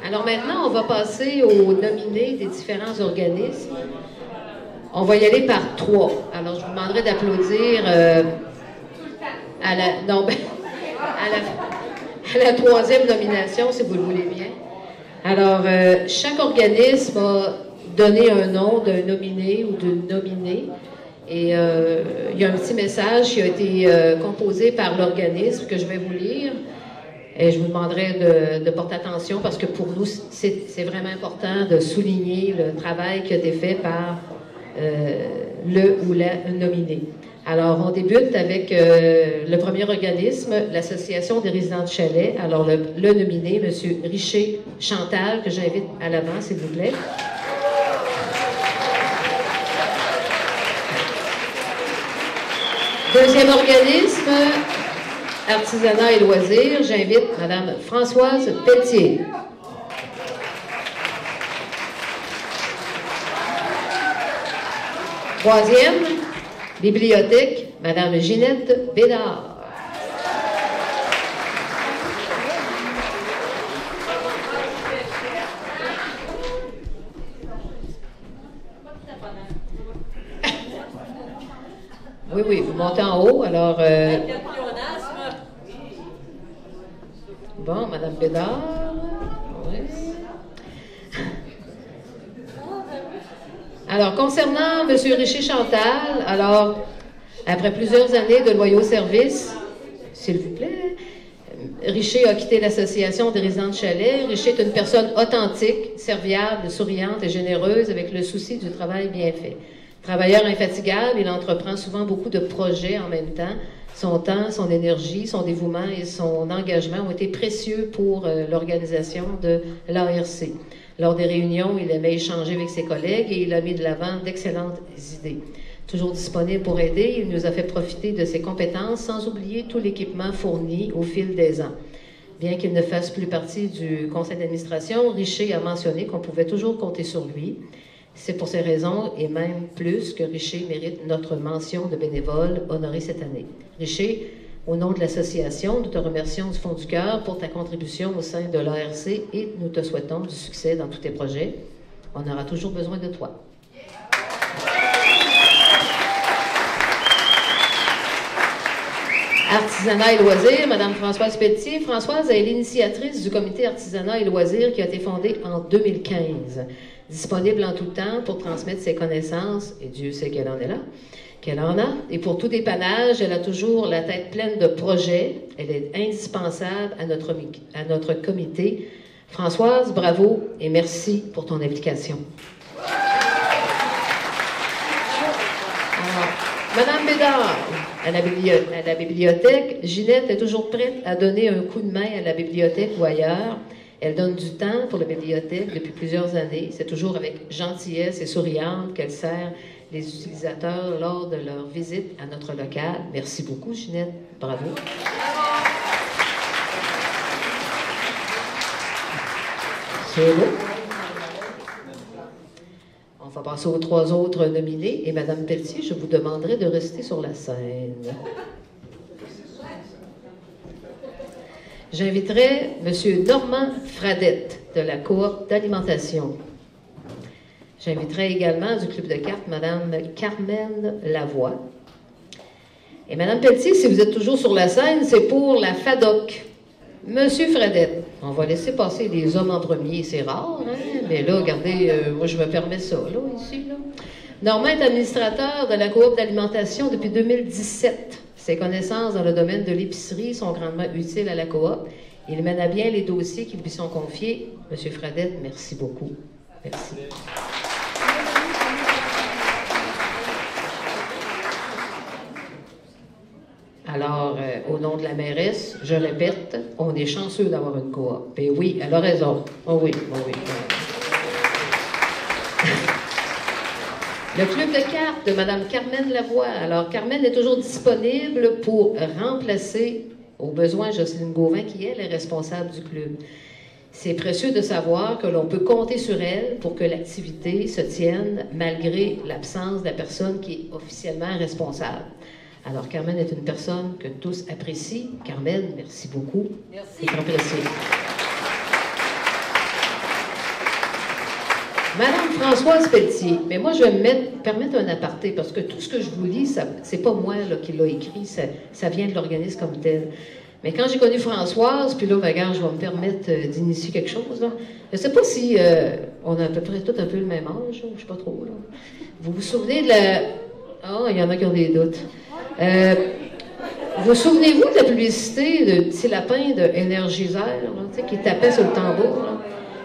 Alors maintenant, on va passer aux nominés des différents organismes. On va y aller par 3. Alors, je vous demanderai d'applaudir à la 3e nomination, si vous le voulez bien. Alors, chaque organisme a donné un nom d'un nominé ou d'une nominée. Et il y a un petit message qui a été composé par l'organisme que je vais vous lire. Et je vous demanderai de porter attention parce que pour nous, c'est vraiment important de souligner le travail qui a été fait par le ou la nominé. Alors, on débute avec le premier organisme, l'Association des résidents de chalet. Alors, le nominé, M. Richer Chantal, que j'invite à l'avant, s'il vous plaît. Deuxième organisme, Artisanat et loisirs, j'invite Mme Françoise Pelletier. Troisième, bibliothèque, Mme Ginette Bédard. Oui, vous montez en haut, alors... Bon, Mme Bédard. Oui. Alors, concernant M. Richer Chantal, alors, après plusieurs années de loyaux services, s'il vous plaît, Richer a quitté l'Association des résidents de chalet. Richer est une personne authentique, serviable, souriante et généreuse avec le souci du travail bien fait. Travailleur infatigable, il entreprend souvent beaucoup de projets en même temps. Son temps, son énergie, son dévouement et son engagement ont été précieux pour l'organisation de l'ARC. Lors des réunions, il aimait échanger avec ses collègues et il a mis de l'avant d'excellentes idées. Toujours disponible pour aider, il nous a fait profiter de ses compétences sans oublier tout l'équipement fourni au fil des ans. Bien qu'il ne fasse plus partie du conseil d'administration, Richer a mentionné qu'on pouvait toujours compter sur lui. C'est pour ces raisons, et même plus, que Richer mérite notre mention de bénévole honorée cette année. Richer, au nom de l'association, nous te remercions du fond du cœur pour ta contribution au sein de l'ARC et nous te souhaitons du succès dans tous tes projets. On aura toujours besoin de toi. Artisanat et loisirs, Mme Françoise Pelletier. Françoise est l'initiatrice du comité Artisanat et loisirs qui a été fondé en 2015. Disponible en tout temps pour transmettre ses connaissances, et Dieu sait qu'elle en est là, qu'elle en a. Et pour tout dépannage, elle a toujours la tête pleine de projets. Elle est indispensable à notre comité. Françoise, bravo et merci pour ton implication. Alors, Madame Bédard, à la bibliothèque, Ginette est toujours prête à donner un coup de main à la bibliothèque ou ailleurs. Elle donne du temps pour la bibliothèque depuis plusieurs années. C'est toujours avec gentillesse et souriante qu'elle sert les utilisateurs lors de leur visite à notre local. Merci beaucoup, Ginette. Bravo. C'est beau. On va passer aux 3 autres nominés. Et Mme Pelletier, je vous demanderai de rester sur la scène. J'inviterai M. Normand Fradette de la coop d'alimentation. J'inviterai également du club de cartes Mme Carmen Lavoie. Et Mme Pelletier, si vous êtes toujours sur la scène, c'est pour la FADOC. M. Fradette. On va laisser passer les hommes en premier, c'est rare, hein? Mais là, regardez, moi je me permets ça, là, ici, là. Normand est administrateur de la coop d'alimentation depuis 2017. Ses connaissances dans le domaine de l'épicerie sont grandement utiles à la coop. Il mène à bien les dossiers qui lui sont confiés. Monsieur Fradette, merci beaucoup. Merci. Alors, au nom de la mairesse, je répète, on est chanceux d'avoir une coop. Et oui, elle a raison. Oh oui, oh oui. Le club de cartes de Mme Carmen Lavoie. Alors, Carmen est toujours disponible pour remplacer, au besoin, Jocelyne Gauvin, qui, elle, est responsable du club. C'est précieux de savoir que l'on peut compter sur elle pour que l'activité se tienne malgré l'absence de la personne qui est officiellement responsable. Alors, Carmen est une personne que tous apprécient. Carmen, merci beaucoup. Merci. C'est apprécié. Madame Françoise Pelletier, mais moi je vais permettre un aparté, parce que tout ce que je vous lis, c'est pas moi là, qui l'a écrit, ça vient de l'organisme comme tel. Mais quand j'ai connu Françoise, puis là, regarde, je vais me permettre d'initier quelque chose. Là. Je ne sais pas si on a à peu près tout un peu le même âge, je ne sais pas trop. Là. Vous vous souvenez de la... Ah, il y en a qui ont des doutes. Vous souvenez-vous de la publicité de Petit Lapin de Énergiseur, là, qui tapait sur le tambour? Là?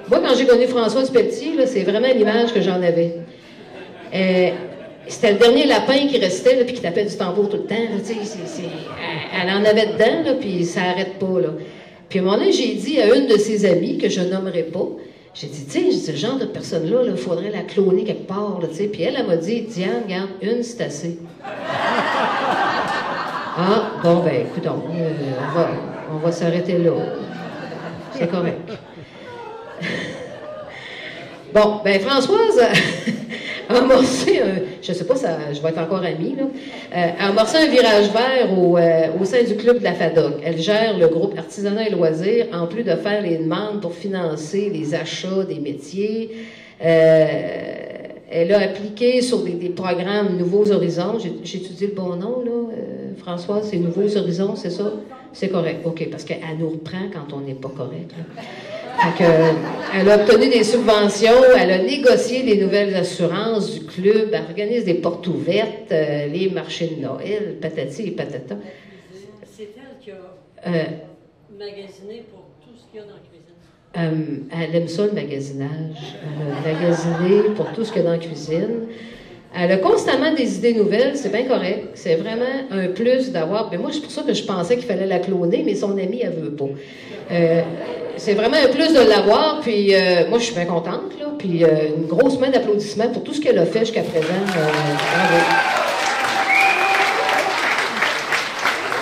Moi, quand j'ai connu Françoise Pelletier, c'est vraiment l'image que j'en avais. C'était le dernier lapin qui restait, là, puis qui tapait du tambour tout le temps. Là, elle en avait dedans, là, puis ça n'arrête pas. Là. Puis à un moment donné, j'ai dit à une de ses amies, que je nommerai pas, j'ai dit, tu sais, ce genre de personne-là, il faudrait la cloner quelque part. Là, puis elle m'a dit, Diane, regarde, une, c'est assez. Ah, bon, ben, écoute, on va s'arrêter là. C'est correct. Bon, ben Françoise a amorcé je sais pas, je vais être encore amie, là, a amorcé un virage vert au sein du club de la FADOC. Elle gère le groupe Artisanat et Loisirs, en plus de faire les demandes pour financer les achats des métiers. Elle a appliqué sur des programmes Nouveaux Horizons. J'ai étudié le bon nom, là, Françoise, c'est Nouveaux Horizons, c'est ça? C'est correct, OK, parce qu'elle nous reprend quand on n'est pas correct, là. Fait que, elle a obtenu des subventions, elle a négocié des nouvelles assurances du club, elle organise des portes ouvertes, les marchés de Noël, patati et patata. C'est elle qui a magasiné pour tout ce qu'il y a dans la cuisine. Elle aime ça, le magasinage. Elle a magasiné pour tout ce qu'il y a dans la cuisine. Elle a constamment des idées nouvelles, c'est bien correct. C'est vraiment un plus d'avoir... Mais moi, c'est pour ça que je pensais qu'il fallait la cloner, mais son amie, elle veut pas. C'est vraiment un plus de l'avoir, puis moi, je suis bien contente, là. Puis une grosse main d'applaudissements pour tout ce qu'elle a fait jusqu'à présent. Bravo.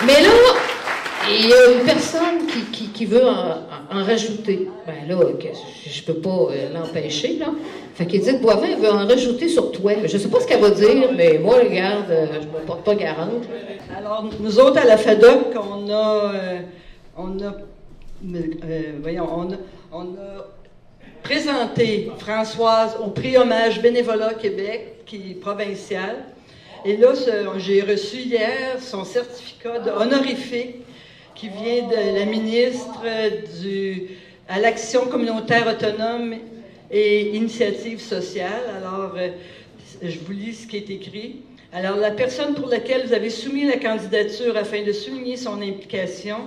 Mais là, il y a une personne qui veut en rajouter. Ben là, je peux pas l'empêcher, là. Fait qu'Édith Boivin veut en rajouter sur toi. Je sais pas ce qu'elle va dire, mais moi, regarde, je me porte pas garante. Alors, nous autres, à la FADOC, on a présenté Françoise au prix Hommage Bénévolat Québec, qui est provincial. Et là, j'ai reçu hier son certificat honorifique qui vient de la ministre à l'Action communautaire autonome et initiative sociale. Alors, je vous lis ce qui est écrit. Alors, la personne pour laquelle vous avez soumis la candidature afin de souligner son implication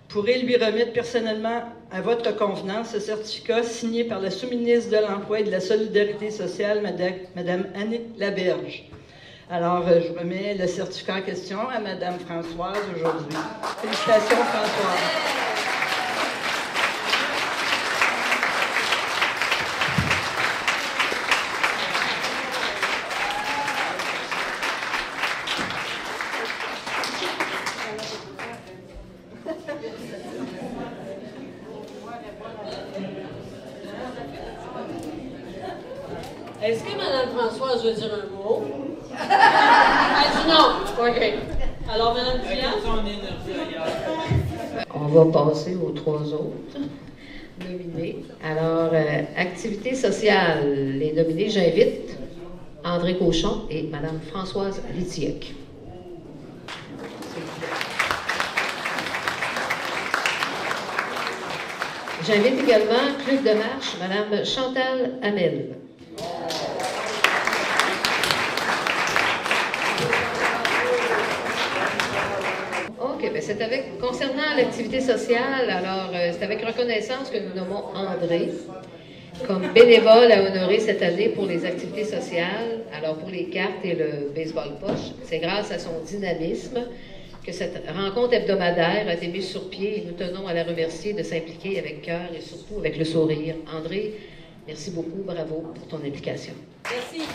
pourrait lui remettre personnellement à votre convenance ce certificat signé par la sous-ministre de l'Emploi et de la Solidarité sociale, Mme Annick Laberge. Alors, je remets le certificat en question à Mme Françoise aujourd'hui. Félicitations, Françoise. Est-ce que Mme Françoise veut dire un mot? Elle dit non. OK. Alors, Mme Diane? On va passer aux trois autres nominés. Alors, activité sociale. Les nominés, j'invite André Cochon et Mme Françoise Litiec. J'invite également Club de marche, Mme Chantal Hamel. OK, bien c'est concernant l'activité sociale, alors c'est avec reconnaissance que nous nommons André comme bénévole à honorer cette année pour les activités sociales. Alors pour les cartes et le baseball poche, c'est grâce à son dynamisme que cette rencontre hebdomadaire a été mise sur pied et nous tenons à la remercier de s'impliquer avec cœur et surtout avec le sourire. André, merci beaucoup, bravo pour ton implication. Merci.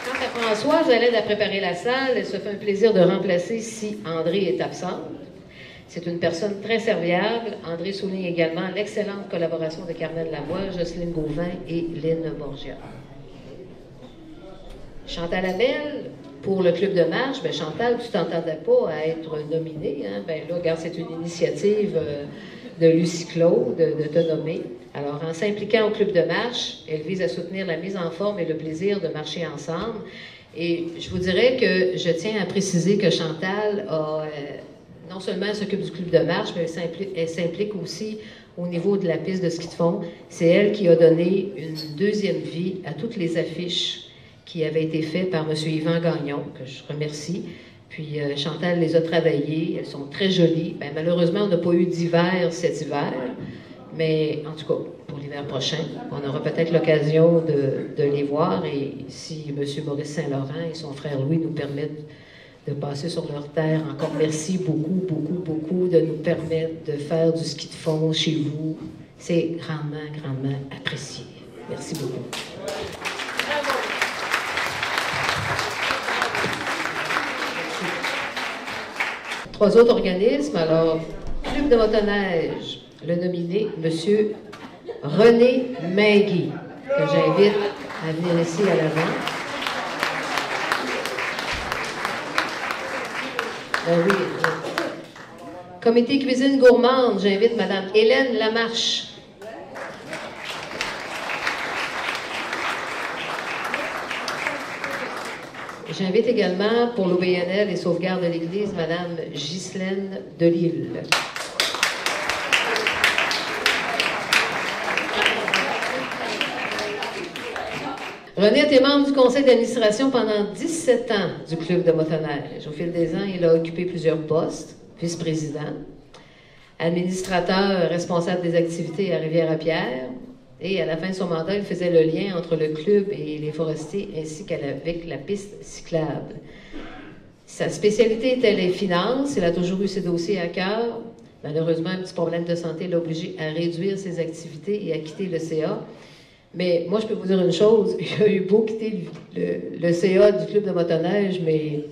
Quant à Françoise, elle aide à préparer la salle. Elle se fait un plaisir de remplacer si André est absente. C'est une personne très serviable. André souligne également l'excellente collaboration de Carmel Lavoie, Jocelyne Gauvin et Lynn Borgia. Chantal Hamel, pour le club de marche, Chantal, tu t'entendais pas à être nominée. Hein? Là, regarde, c'est une initiative de Lucie Claude de te nommer. Alors, en s'impliquant au club de marche, elle vise à soutenir la mise en forme et le plaisir de marcher ensemble. Et je vous dirais que je tiens à préciser que Chantal non seulement elle s'occupe du club de marche, mais elle s'implique aussi au niveau de la piste de ski de fond. C'est elle qui a donné une deuxième vie à toutes les affiches qui avaient été faites par M. Yvan Gagnon, que je remercie. Puis Chantal les a travaillées, elles sont très jolies. Bien, malheureusement, on n'a pas eu d'hiver cet hiver, mais en tout cas, pour l'hiver prochain, on aura peut-être l'occasion de les voir. Et si M. Maurice Saint-Laurent et son frère Louis nous permettent de passer sur leur terre, encore merci beaucoup, beaucoup, beaucoup de nous permettre de faire du ski de fond chez vous. C'est grandement, grandement apprécié. Merci beaucoup. Trois autres organismes. Alors, Club de motoneige, le nominé, M. René Mainguy, que j'invite à venir ici à l'avant. Oui. Comité cuisine gourmande, j'invite Mme Hélène Lamarche. J'invite également pour l'OBNL et sauvegarde de l'Église, Mme Ghislaine Delisle. René était membre du conseil d'administration pendant 17 ans du club de motoneige. Au fil des ans, il a occupé plusieurs postes, vice-président, administrateur responsable des activités à Rivière-à-Pierre, et à la fin de son mandat, il faisait le lien entre le club et les forestiers, ainsi qu'avec la piste cyclable. Sa spécialité était les finances. Il a toujours eu ses dossiers à cœur. Malheureusement, un petit problème de santé l'a obligé à réduire ses activités et à quitter le CA. Mais moi, je peux vous dire une chose, il a eu beau quitter le CA du club de motoneige, mais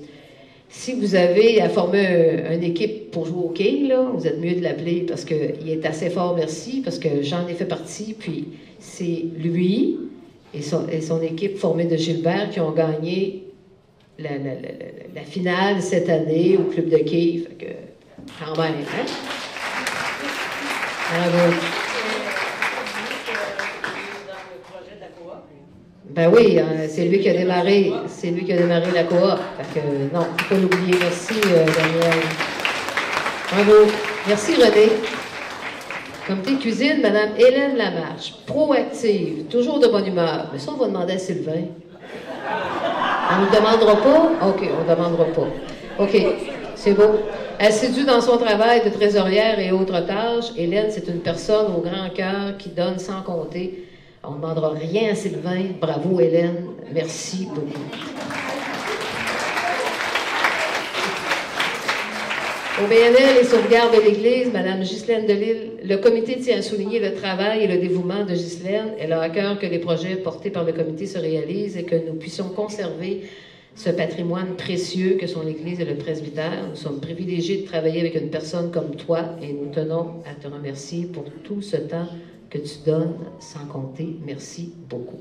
si vous avez à former une équipe pour jouer au quai, là, vous êtes mieux de l'appeler parce qu'il est assez fort, merci, parce que j'en ai fait partie, puis c'est lui et son équipe formée de Gilbert qui ont gagné la finale cette année au club de quai. Fait que, quand même, hein? Bravo. Ben oui, c'est lui qui a démarré la coop. Fait que non, il faut pas l'oublier. Merci, Daniel. Bravo. Merci, René. Comité de cuisine, Mme Hélène Lamarche, proactive, toujours de bonne humeur. Mais ça, on va demander à Sylvain. On ne le demandera pas? OK, on ne demandera pas. OK, c'est beau. Assidue dans son travail de trésorière et autres tâches, Hélène, c'est une personne au grand cœur qui donne sans compter. On ne demandera rien à Sylvain. Bravo, Hélène. Merci beaucoup. Au BNL et sauvegarde de l'Église, Mme Ghislaine Delisle, le comité tient à souligner le travail et le dévouement de Ghislaine. Elle a à cœur que les projets portés par le comité se réalisent et que nous puissions conserver ce patrimoine précieux que sont l'Église et le presbytère. Nous sommes privilégiés de travailler avec une personne comme toi et nous tenons à te remercier pour tout ce temps que tu donnes sans compter. Merci beaucoup.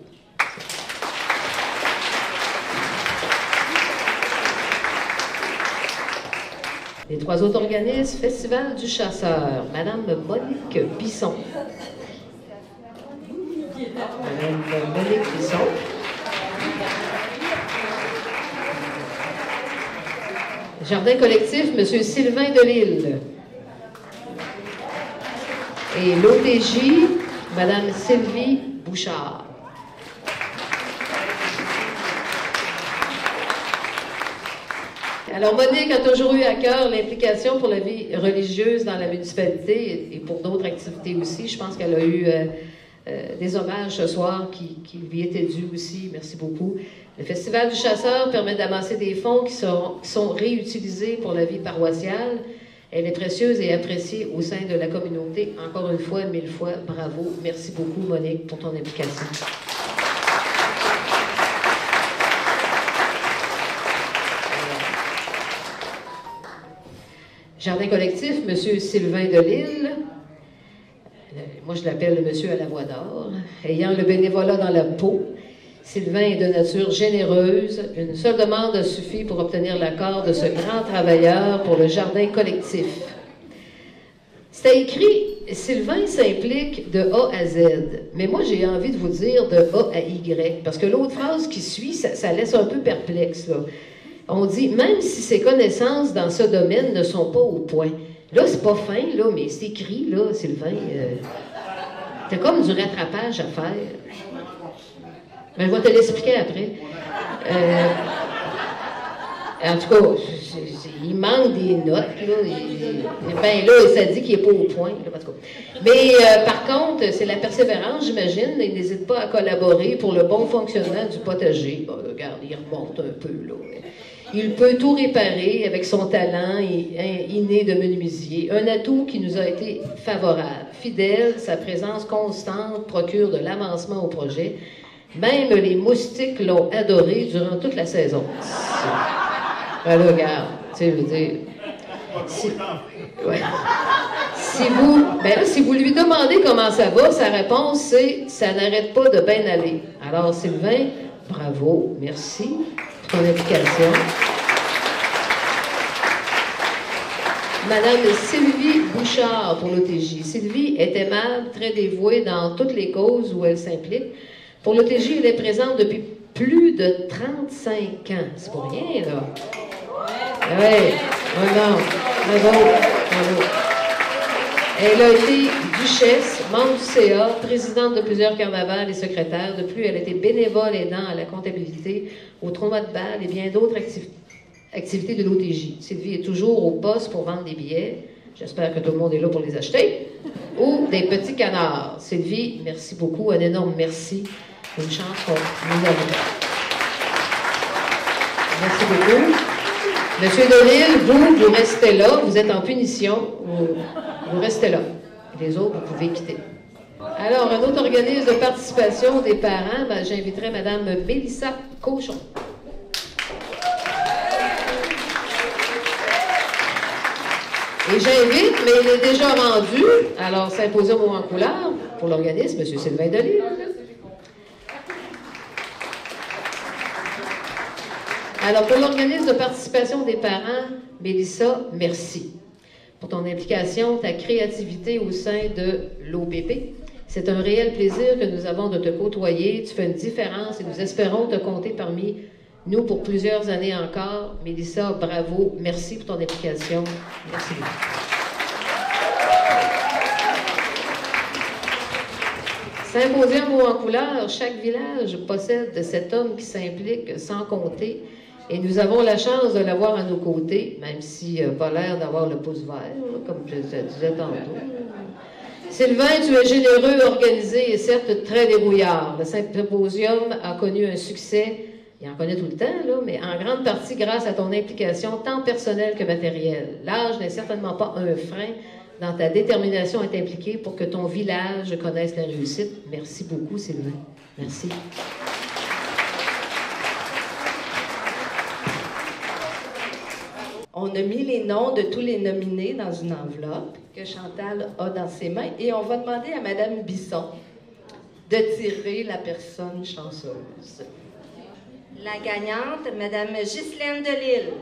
Les trois autres organismes, Festival du Chasseur, Madame Monique Bisson. Madame Monique Bisson. Jardin collectif, Monsieur Sylvain Delisle. Et l'ODJ, Mme Sylvie Bouchard. Alors, Monique a toujours eu à cœur l'implication pour la vie religieuse dans la municipalité et pour d'autres activités aussi. Je pense qu'elle a eu des hommages ce soir qui lui étaient dus aussi. Merci beaucoup. Le Festival du Chasseur permet d'amasser des fonds qui sont réutilisés pour la vie paroissiale. Elle est précieuse et appréciée au sein de la communauté. Encore une fois, 1000 fois, bravo. Merci beaucoup, Monique, pour ton implication. Jardin collectif, M. Sylvain Delisle. Moi, je l'appelle le monsieur à la voix d'or. Ayant le bénévolat dans la peau, Sylvain est de nature généreuse. Une seule demande suffit pour obtenir l'accord de ce grand travailleur pour le jardin collectif. C'était écrit « Sylvain s'implique de A à Z ». Mais moi, j'ai envie de vous dire de A à Y, parce que l'autre phrase qui suit, ça laisse un peu perplexe, là. On dit « Même si ses connaissances dans ce domaine ne sont pas au point ». Là, c'est pas fin, là, mais c'est écrit, là, Sylvain. T'as comme du rattrapage à faire. Mais je vais te l'expliquer après. En tout cas, il manque des notes, là. Ben là, ça dit qu'il n'est pas au point, là, en tout cas. Mais par contre, c'est la persévérance, j'imagine. Il n'hésite pas à collaborer pour le bon fonctionnement du potager. Bon, regarde, il remonte un peu, là. Il peut tout réparer avec son talent inné de menuisier, un atout qui nous a été favorable. Fidèle, sa présence constante procure de l'avancement au projet. Même les moustiques l'ont adoré durant toute la saison. Ben là, regarde, tu sais, je veux dire... Ouais. Si vous lui demandez comment ça va, sa réponse, c'est « ça n'arrête pas de bien aller ». Alors, Sylvain, bravo, merci pour ton implication. Madame Sylvie Bouchard pour l'OTJ. Sylvie est aimable, très dévouée dans toutes les causes où elle s'implique. Pour l'OTJ, elle est présente depuis plus de 35 ans. C'est pas rien, là. Oui, bravo. Elle a été duchesse, membre du CA, présidente de plusieurs carnavals et secrétaire. De plus, elle a été bénévole aidant à la comptabilité, au tournoi de bal et bien d'autres activités de l'OTJ. Sylvie est toujours au poste pour vendre des billets. J'espère que tout le monde est là pour les acheter. Ou des petits canards. Sylvie, merci beaucoup. Un énorme merci. Une chance qu'on nous avons. Merci beaucoup. Monsieur Delisle, vous restez là. Vous êtes en punition. Vous restez là. Les autres, vous pouvez quitter. Alors, un autre organisme de participation des parents, j'inviterai Mme Mélissa Cochon. Et j'invite, mais il est déjà rendu, alors symposium en couleur pour l'organisme, M. Sylvain Delisle. Alors, pour l'organisme de participation des parents, Mélissa, merci pour ton implication, ta créativité au sein de l'OPP. C'est un réel plaisir que nous avons de te côtoyer. Tu fais une différence et nous espérons te compter parmi nous pour plusieurs années encore. Mélissa, bravo. Merci pour ton implication. Merci beaucoup. Symposium haut en couleur, chaque village possède cet homme qui s'implique sans compter. Et nous avons la chance de l'avoir à nos côtés, même s'il n'a pas l'air d'avoir le pouce vert, comme je disais tantôt. Sylvain, tu es généreux, organisé et certes très débrouillard. Le symposium a connu un succès, il en connaît tout le temps, là, mais en grande partie grâce à ton implication tant personnelle que matérielle. L'âge n'est certainement pas un frein dans ta détermination à t'impliquer pour que ton village connaisse la réussite. Merci beaucoup, Sylvain. Merci. On a mis les noms de tous les nominés dans une enveloppe que Chantal a dans ses mains et on va demander à Mme Bisson de tirer la personne chanceuse. La gagnante, Mme Ghislaine Delisle.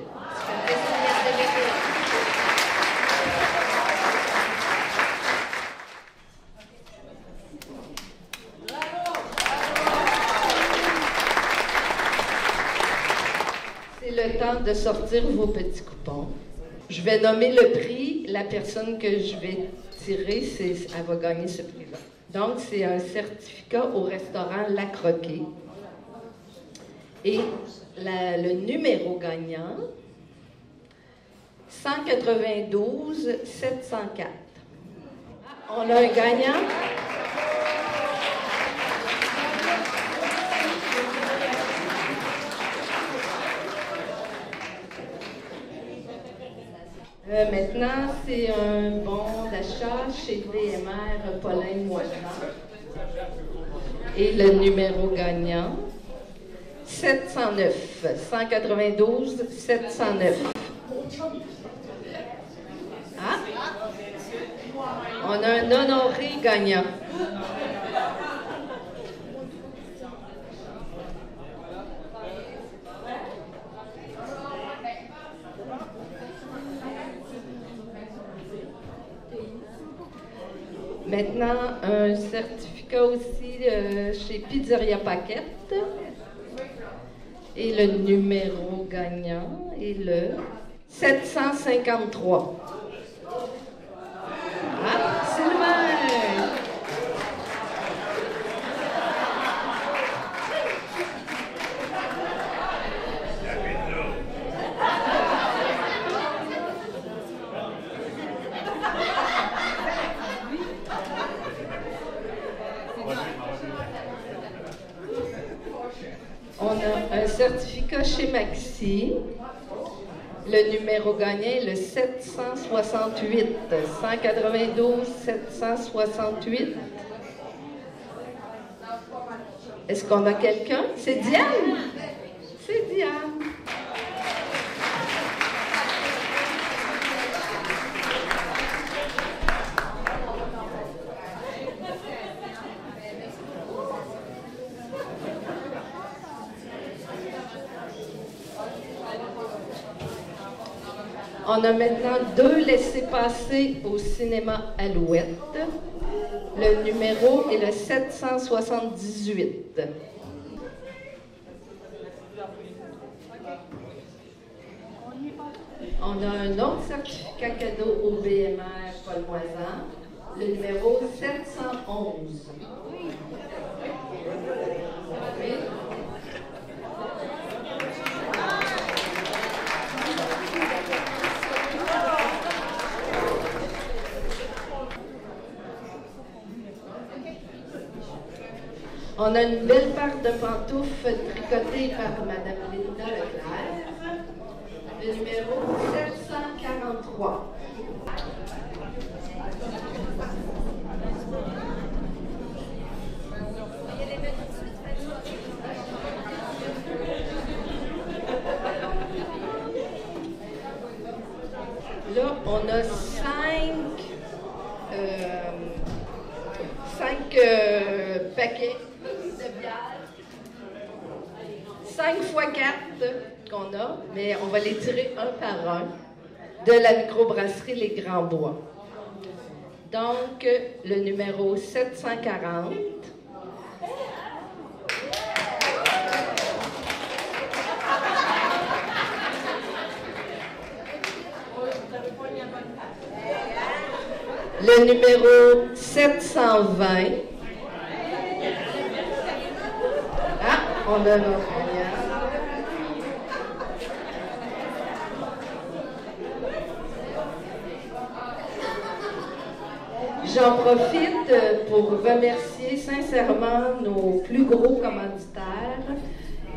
C'est le temps de sortir vos petits coupons. Je vais nommer le prix. La personne que je vais tirer, elle va gagner ce prix-là. Donc, c'est un certificat au restaurant La Croquée. Et le numéro gagnant, 192 704. On a un gagnant. Maintenant, c'est un bon d'achat chez VMR Paulin Moisan. Et le numéro gagnant, 709. 192 709. Ah! On a un honoré gagnant. Maintenant, un certificat aussi chez Pizzeria Paquette. Et le numéro gagnant est le 753. Ah, Sylvain! On a un certificat chez Maxi. Le numéro gagnant est le 768. 192 768. Est-ce qu'on a quelqu'un? C'est Diane? C'est Diane. On a maintenant 2 laissez-passer au cinéma Alouette. Le numéro est le 778. On a un autre certificat cadeau au BMR Paul Moisan. Le numéro 711. Oui. On a une belle paire de pantoufles tricotées par Mme Linda Leclerc. Le numéro 743. Là, on a 5 paquets de bière. 5 x 4 qu'on a, mais on va les tirer un par un de la microbrasserie Les Grands Bois. Donc, le numéro 740. Le numéro 720. Ah, on a notre gagnant. J'en profite pour remercier sincèrement nos plus gros commanditaires.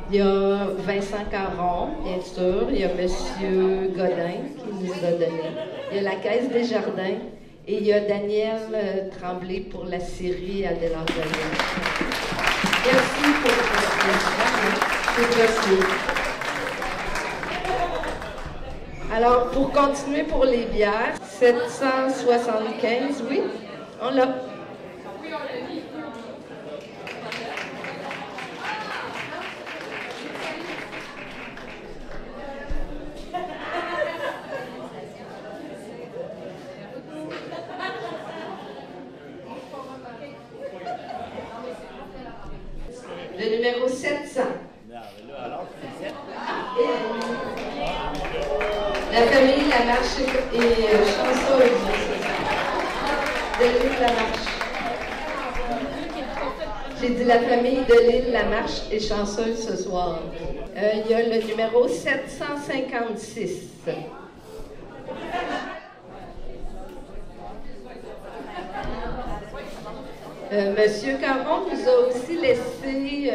Il y a Vincent Caron, bien sûr. Il y a M. Godin qui nous a donné. Il y a la Caisse des Jardins. Et il y a Daniel Tremblay pour la série Adélard Daniel. Merci pour votre c'est précieux. Alors, pour continuer pour les bières, 775, oui, on l'a. Le numéro 700. La famille Lamarche est chanceuse. De l'île Lamarche. J'ai dit la famille de l'île Lamarche est chanceuse ce soir. Il y a le numéro 756. Monsieur Caron nous a aussi laissé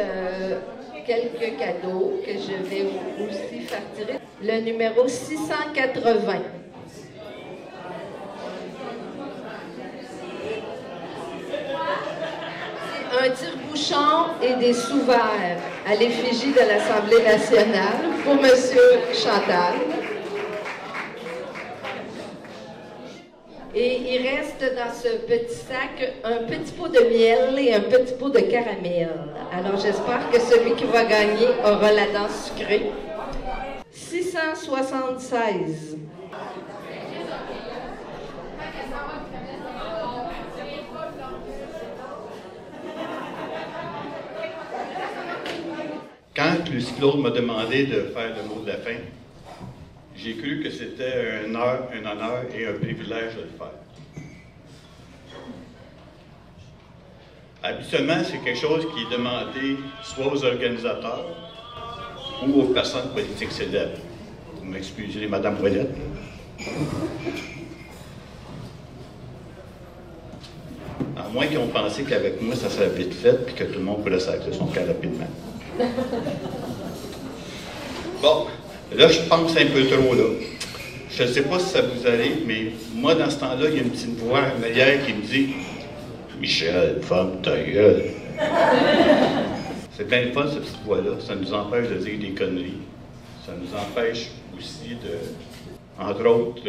quelques cadeaux que je vais aussi faire tirer. Le numéro 680. Un tire-bouchon et des sous-verts à l'effigie de l'Assemblée nationale pour Monsieur Chantal. Et il reste dans ce petit sac un petit pot de miel et un petit pot de caramel. Alors j'espère que celui qui va gagner aura la dent sucrée. 676. Quand Lucie-Claude m'a demandé de faire le mot de la fin, j'ai cru que c'était un honneur et un privilège de le faire. Habituellement, c'est quelque chose qui est demandé soit aux organisateurs ou aux personnes politiques célèbres. Vous m'excusez, Madame Ouellette. À moins qu'ils ont pensé qu'avec moi, ça serait vite fait et que tout le monde pourrait s'arrêter son cas rapidement. Bon, là, je pense un peu trop, là. Je ne sais pas si ça vous arrive, mais moi, dans ce temps-là, il y a une petite voix en arrière qui me dit « Michel, ferme ta gueule! » C'est bien le fun, cette petite voix-là. Ça nous empêche de dire des conneries. Ça nous empêche aussi de, entre autres,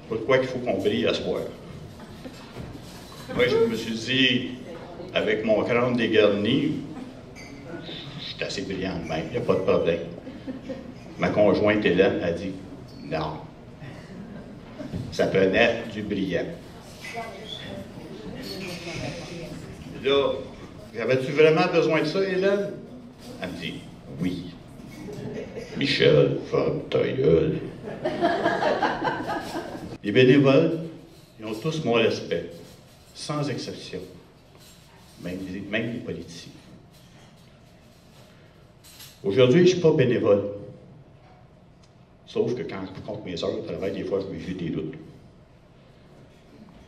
pourquoi il faut qu'on brille à soir. Moi, je me suis dit, avec mon crâne dégarni, je suis assez brillant de même, il n'y a pas de problème. Ma conjointe Hélène a dit, non, ça prenait du brillant. Là, avais-tu vraiment besoin de ça, Hélène? Elle me dit, oui. Michel, ferme ta gueule. Les bénévoles, ils ont tous mon respect, sans exception, même les politiciens. Aujourd'hui, je ne suis pas bénévole. Sauf que quand je compte mes heures de travail, des fois, j'ai des doutes.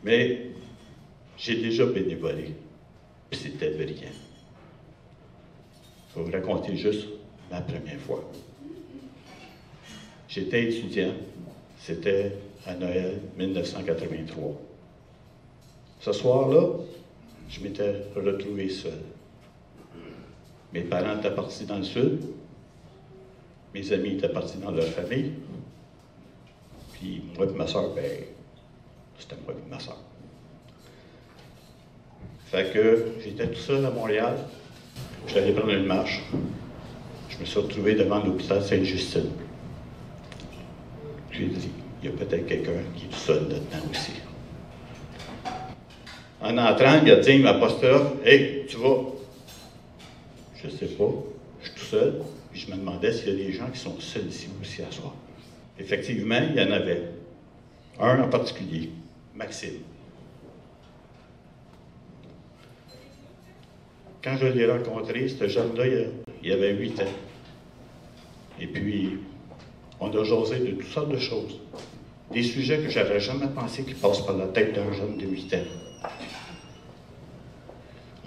Mais j'ai déjà bénévolé, puis c'était brillant. Je vais vous raconter juste ma première fois. J'étais étudiant, c'était à Noël 1983. Ce soir-là, je m'étais retrouvé seul. Mes parents étaient partis dans le sud, mes amis étaient partis dans leur famille, puis moi et ma soeur, ben, c'était moi et ma soeur. Fait que j'étais tout seul à Montréal, je suis allé prendre une marche, je me suis retrouvé devant l'hôpital Sainte-Justine. J'ai dit, il y a peut-être quelqu'un qui est tout seul là-dedans aussi. En entrant, le gardien m'apostrophe, « Hey, tu vas? » Je ne sais pas, je suis tout seul, puis je me demandais s'il y a des gens qui sont seuls ici aussi à soir. Effectivement, il y en avait. Un en particulier, Maxime. Quand je l'ai rencontré, ce jeune-là, il avait 8 ans. Et puis, on a jasé de toutes sortes de choses. Des sujets que je n'avais jamais pensé qu'ils passent par la tête d'un jeune de 8 ans.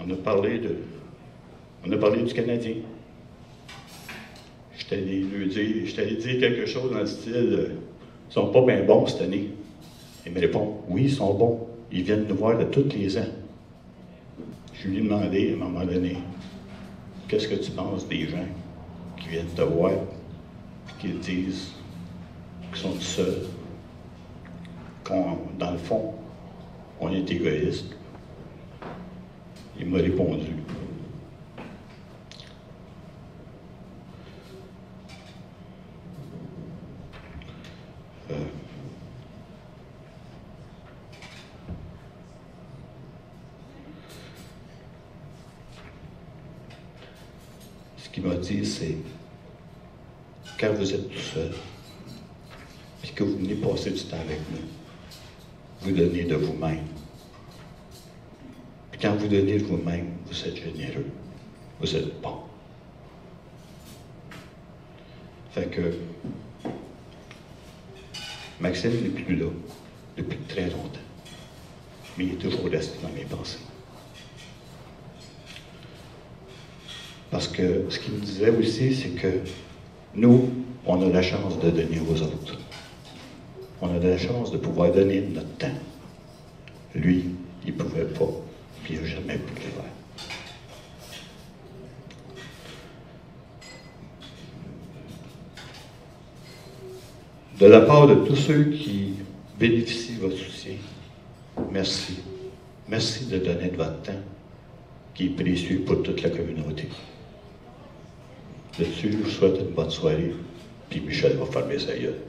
On a parlé du Canadien. J'étais allé dire quelque chose dans le style ils sont pas bien bons cette année. Il me répond oui, ils sont bons. Ils viennent nous voir de tous les ans. Je lui ai demandé à un moment donné qu'est-ce que tu penses des gens qui viennent te voir et qui disent qu'ils sont seuls, qu'on, dans le fond, on est égoïste. Il m'a répondu. Ce qu'il m'a dit, c'est quand vous êtes tout seul, puis que vous venez passer du temps avec nous, vous donnez de vous-même. Puis quand vous donnez de vous-même, vous êtes généreux, vous êtes bon. Fait que Maxime n'est plus là depuis très longtemps, mais il est toujours resté dans mes pensées. Parce que ce qu'il me disait aussi, c'est que nous, on a la chance de donner aux autres. On a la chance de pouvoir donner notre temps. Lui, il ne pouvait pas, puis il n'a jamais pu le faire. De la part de tous ceux qui bénéficient de votre soutien, merci. Merci de donner de votre temps, qui est précieux pour toute la communauté. Là-dessus, je vous souhaite une bonne soirée, puis Michel va fermer sa gueule.